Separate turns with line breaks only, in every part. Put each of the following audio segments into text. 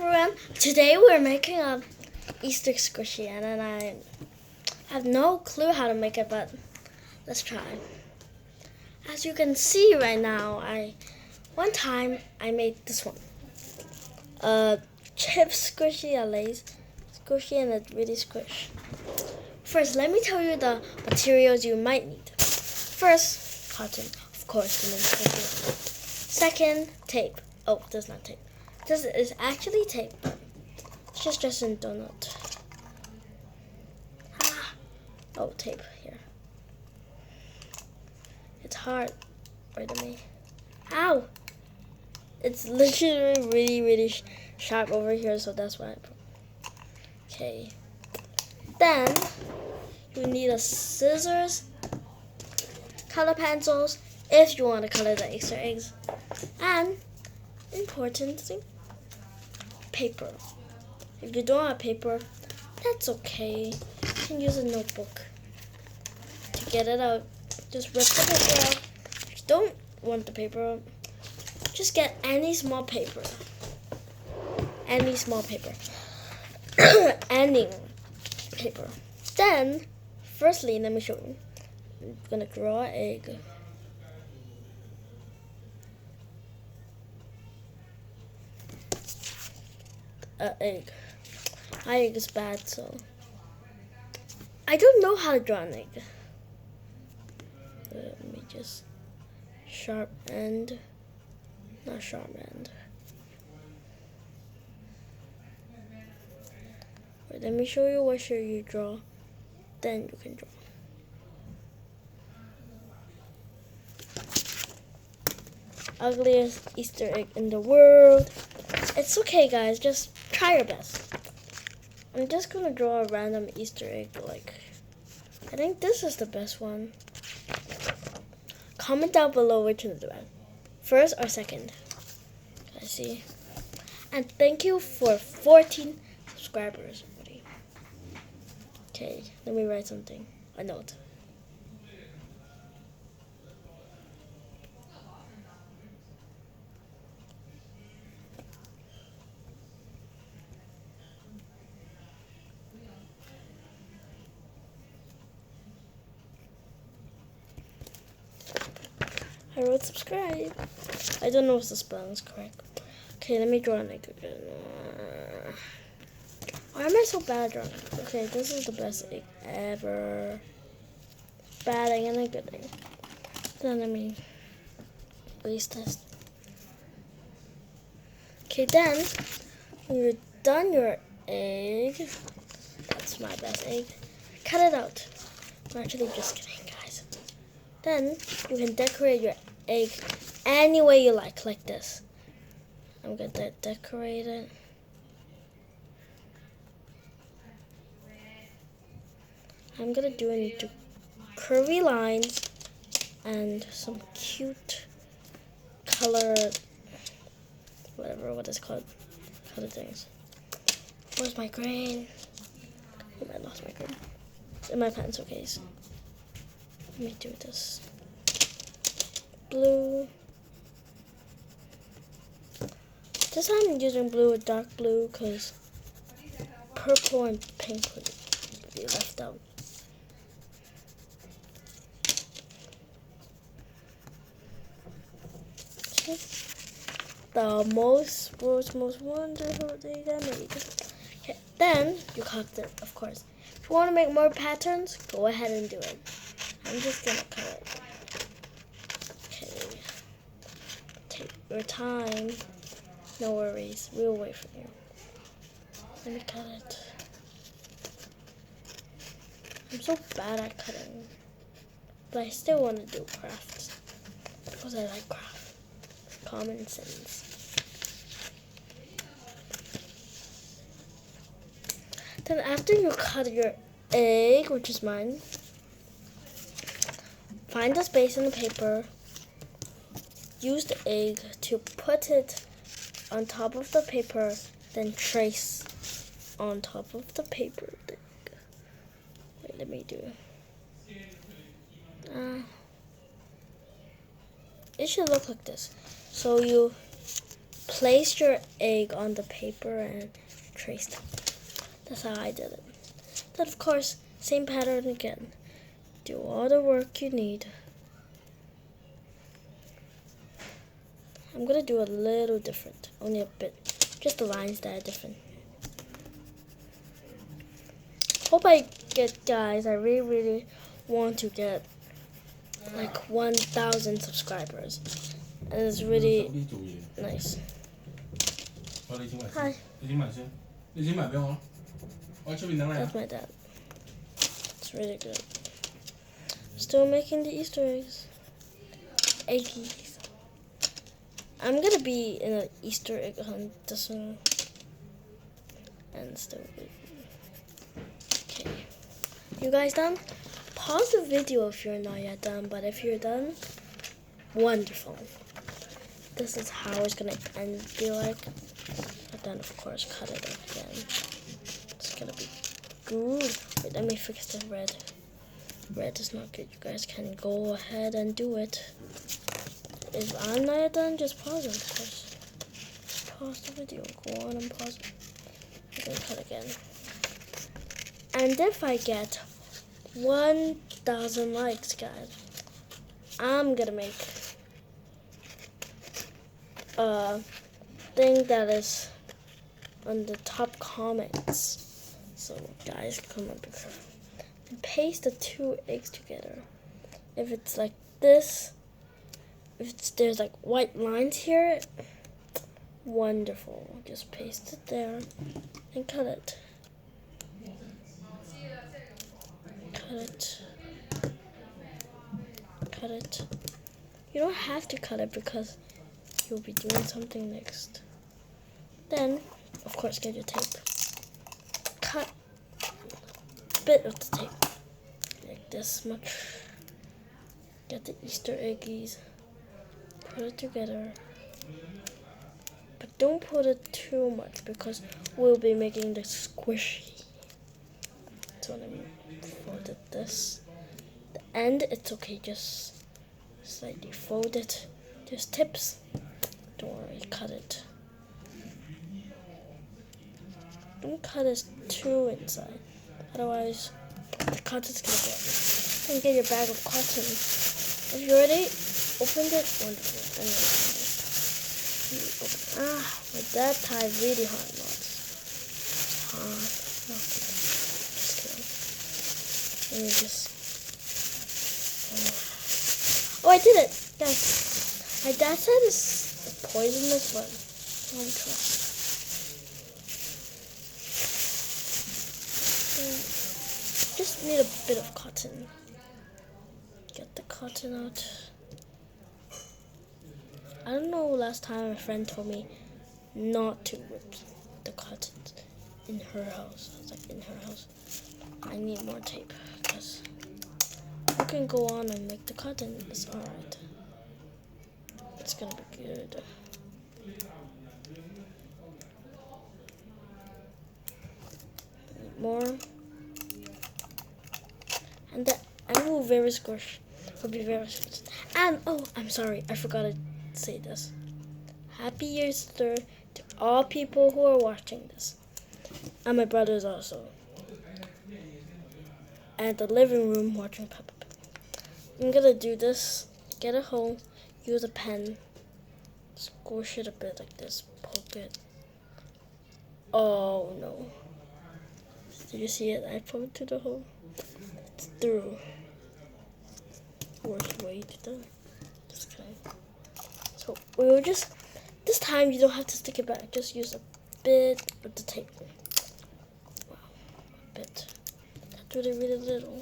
everyone, today we're making a Easter squishy and then I have no clue how to make it, but let's try. As you can see right now, one time I made this one. A chip squishy, a Lay's squishy, and it really squish. First, let me tell you the materials you might need. First, cotton, of course, to make squishy. Second, tape. Oh, that's not tape. This is actually tape. It's just in donut. Oh, tape here. It's hard. Wait a minute. Ow! It's literally really sharp over here, so that's why I put. Okay. Then you need a scissors, color pencils if you want to color the Easter eggs, and important thing, paper. If you don't have paper, that's okay. You can use a notebook to get it out. Just rip the paper out. If you don't want the paper out, just get any small paper. Any small paper. Any paper. Then, firstly, let me show you. I'm gonna draw an egg. Egg. My egg is bad, so I don't know how to draw an egg. Let me just sharp end, not sharp end. Wait, let me show you what should you draw. Then you can draw. Ugliest Easter egg in the world. It's okay, guys. Just try your best. I'm just gonna draw a random Easter egg. I think this is the best one. Comment down below which one is the best. First or second. I see. And thank you for 14 subscribers already. Okay, let me write something. A note. I wrote subscribe. I don't know if the spelling is correct. Okay, let me draw an egg again. Why am I so bad at drawing? Okay, this is the best egg ever. Bad egg and a good egg. Then let me waste this. Okay, then when you're done your egg, that's my best egg. Cut it out. I'm actually just kidding, guys. Then you can decorate your egg any way you like this. I'm gonna decorate it. I'm gonna do it into curvy lines and some cute colored, what is called, colored things. Where's my green? Oh, I lost my green. It's in my pencil case. Let me do this. Blue. This time I'm using blue with dark blue because purple and pink would be left out. The most wonderful thing I made. Okay, then you cut it, of course. If you want to make more patterns, go ahead and do it. I'm just gonna cut it. Okay. Take your time. No worries. We'll wait for you. Let me cut it. I'm so bad at cutting. But I still want to do crafts. Because I like craft. Common sense. Then after you cut your egg, which is mine, find the space in the paper. Use the egg to put it on top of the paper, then trace on top of the paper. Wait, let me do it. It should look like this. So you place your egg on the paper and trace them. That's how I did it. Then of course, same pattern again. Do all the work you need. I'm gonna do a little different, only a bit. Just the lines that are different. Hope I get, guys, I really want to get like 1,000 subscribers. And it's really nice. Hi. That's my dad. It's really good. Still making the Easter eggs. Eggies. I'm gonna be in an Easter egg hunt this one. And still. Okay. You guys done? Pause the video if you're not yet done, but if you're done, wonderful. This is how it's gonna end, feel like. But then of course cut it again. It's gonna be good. Wait, let me fix the red. Red is not good. You guys can go ahead and do it. If I'm not yet done, just pause it, of course. Pause the video. Go on and pause it. And then cut again. And if I get 1,000 likes, guys, I'm gonna make a thing that is on the top comments. So guys, come up and paste the 2 eggs together. If it's like this, there's like white lines here, wonderful. Just paste it there and cut it. Cut it. Cut it. You don't have to cut it because you'll be doing something next. Then, of course, get your tape. Cut a bit of the tape. Like this much. Get the Easter eggies. Put it together. But don't put it too much because we'll be making this squishy. So let me fold it this. The end, it's okay, just slightly fold it. There's tips. Don't worry, cut it. Don't cut it too inside. Otherwise, the cut is gonna go. Then get your bag of cotton. If you're ready, open it. Wonderful. My dad tied really hard knots. Not good. Just kidding. Let me just. Oh, I did it, guys. My dad said it's poisonous, but I'm trying. Just need a bit of cotton. Get the cotton out. I don't know, last time a friend told me not to rip the cotton in her house. I was like, in her house. I need more tape because you can go on and make the cotton. It's alright. It's gonna be good. More. And the animal will very squish. Will be very squished. And oh, I'm sorry, I forgot to say this. Happy Easter to all people who are watching this. And my brothers also. And the living room watching Peppa Pig. I'm gonna do this. Get a hole. Use a pen. Squish it a bit like this. Poke it. Oh no. Did you see it? I poked through the hole. It's through. Worst way to do it. Just kidding. So we will just, this time you don't have to stick it back. Just use a bit of the tape. Wow, a bit. That's really little.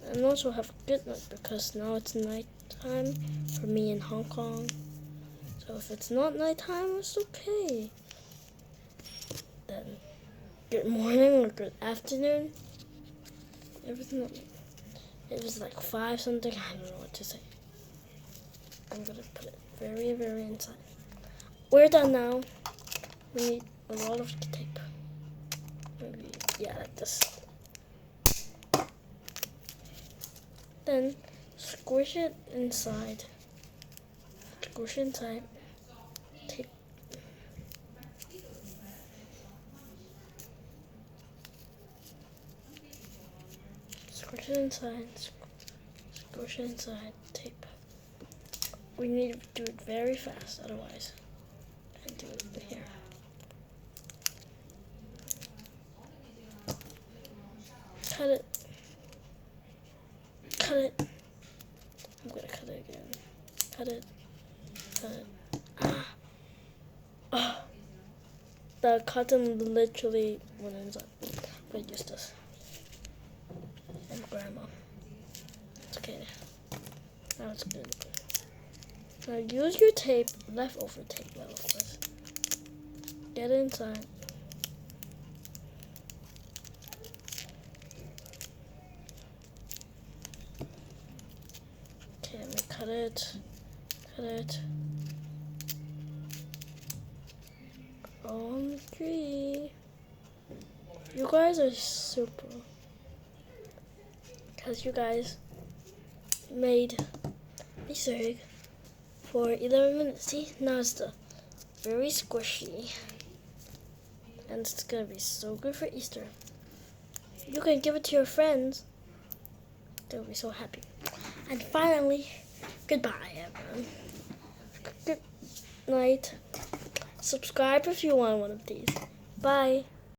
And also have a good night because now it's night time for me in Hong Kong. So if it's not nighttime, it's okay. Then good morning or good afternoon. Everything. It was like 5 something. I don't know what to say. I'm gonna put it very inside. We're done now. We need a lot of tape. Maybe, yeah, like this. Then squish it inside. Squish inside. Take. Squish it inside. Squish it inside. Tape. We need to do it very fast, otherwise I do it here. Cut it. Cut it. I'm gonna cut it again. Cut it. Cut it. Ah. Oh. The cotton literally went inside. But use this. And grandma. It's okay. Now it's good. Now use your tape, leftover tape, well, of course. Get it inside. Okay, let me cut it. Cut it. OMG. You guys are super. Because you guys made Easter egg for 11 minutes. See, now it's very squishy. And it's gonna be so good for Easter. You can give it to your friends. They'll be so happy. And finally, goodbye, everyone. Good night. Subscribe if you want one of these. Bye.